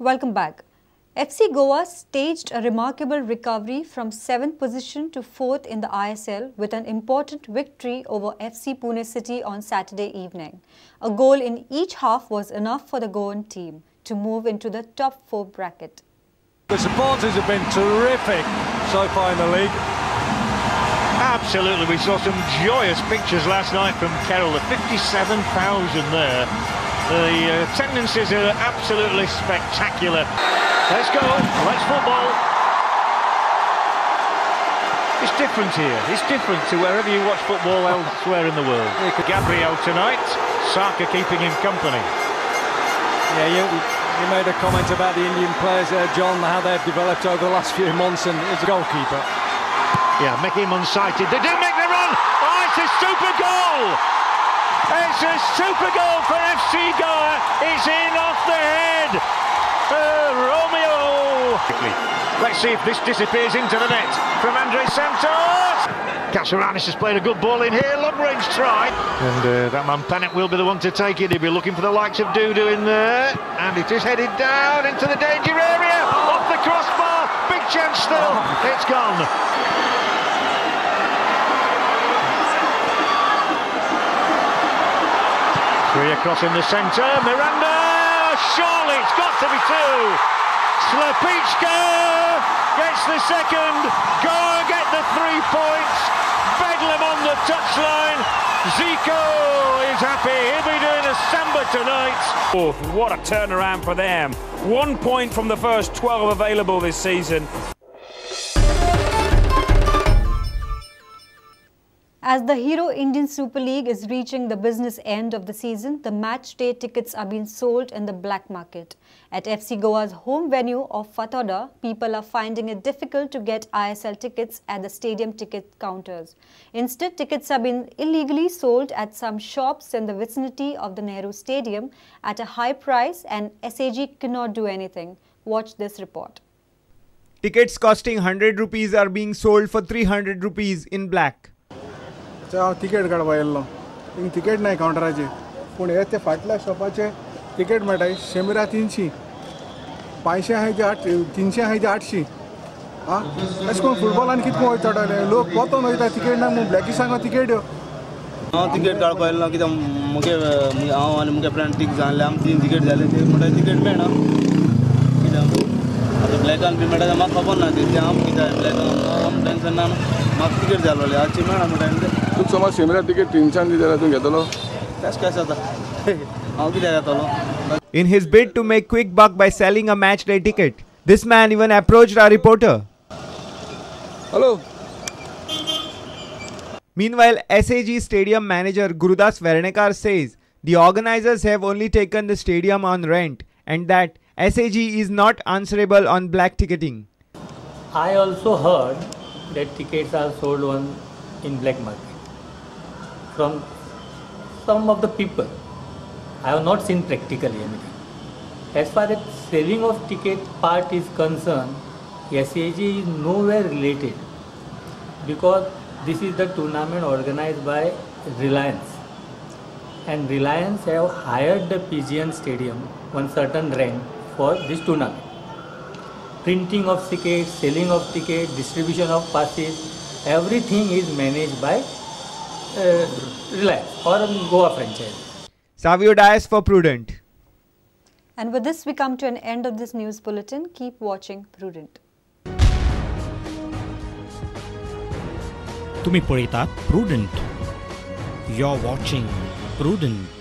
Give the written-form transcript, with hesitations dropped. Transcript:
Welcome back. FC Goa staged a remarkable recovery from 7th position to 4th in the ISL with an important victory over FC Pune City on Saturday evening. A goal in each half was enough for the Goan team to move into the top 4 bracket. The supporters have been terrific so far in the league. Absolutely, we saw some joyous pictures last night from Kerrol, the 57,000 there. The attendances are absolutely spectacular. Let's go, let's football. It's different here, it's different to wherever you watch football elsewhere in the world. Gabriel tonight, Saka keeping him company. Yeah, you made a comment about the Indian players there, John, how they've developed over the last few months, and as a goalkeeper. Yeah, making him unsighted. They do make the run! Oh, it's a super goal! It's a super goal for FC Goa. It's in off the head. Romeo. Let's see if this disappears into the net from Andre Santos. Casaranis has played a good ball in here. Long range try. And that man Panic will be the one to take it. He'll be looking for the likes of Dudu in there. And it is headed down into the danger area. Off the crossbar. Big chance still. It's gone. Three across in the centre, Miranda, surely it's got to be 2. Slapichka gets the second, Goa get the 3 points, Bedlam on the touchline, Zico is happy, he'll be doing a samba tonight. Oh, what a turnaround for them, 1 point from the first 12 available this season. As the Hero Indian Super League is reaching the business end of the season, the match day tickets are being sold in the black market. At FC Goa's home venue of Fatoda, people are finding it difficult to get ISL tickets at the stadium ticket counters. Instead, tickets have been illegally sold at some shops in the vicinity of the Nehru Stadium at a high price, and SAG cannot do anything. Watch this report. Tickets costing 100 rupees are being sold for 300 rupees in black. Ticket काडपा yellow thing ticket नाही काउंटराचे पूण हे ते फाटल्या शॉपाचे ticket मेळटाय 100 300 500 आहाय ते 300 आहाय ते 800 आं अशें करून फुटबॉलान कितको वयताले लोक पोतोन वयता तिकेट ना म्हूण ब्लॅकी सांगा तिकेट हांव तिकेट काडपा येल्लो कित्याक मुगे हांव आनी मुगे फ्रेंड तीग जाणले आमी 3 तिकेट जाले ते म्हणटा तिकेट मेळना कित्याक आतां ब्लॅकान बी मेळटा म्हाका खबर ना ते हांव कित्याक ब्लॅकान आम टेंशन ना म्हाका तिकेट जालोले आजची मेळना म्हणटा तू समज 100 तिकेट 300 दिल्यार तूं घेतलो तशें कशें जाता हांव कित्याक घेतलो. In his bid to make quick buck by selling a match day ticket, this man even approached our reporter. Hello. Meanwhile, SAG stadium manager Gurudas Vernekar says the organizers have only taken the stadium on rent and that SAG is not answerable on black ticketing. I also heard that tickets are sold in black market from some of the people. I have not seen practically anything. As far as selling of ticket part is concerned, SAG is nowhere related because this is the tournament organized by Reliance, and Reliance have hired the PGN Stadium on certain rent for this tournament. Printing of tickets, selling of tickets, distribution of passes, everything is managed by Reliance or Goa franchise. Savio Dias for Prudent. And with this, we come to an end of this news bulletin. Keep watching Prudent. तुम्ही पळयतात Prudent. You're watching Prudent.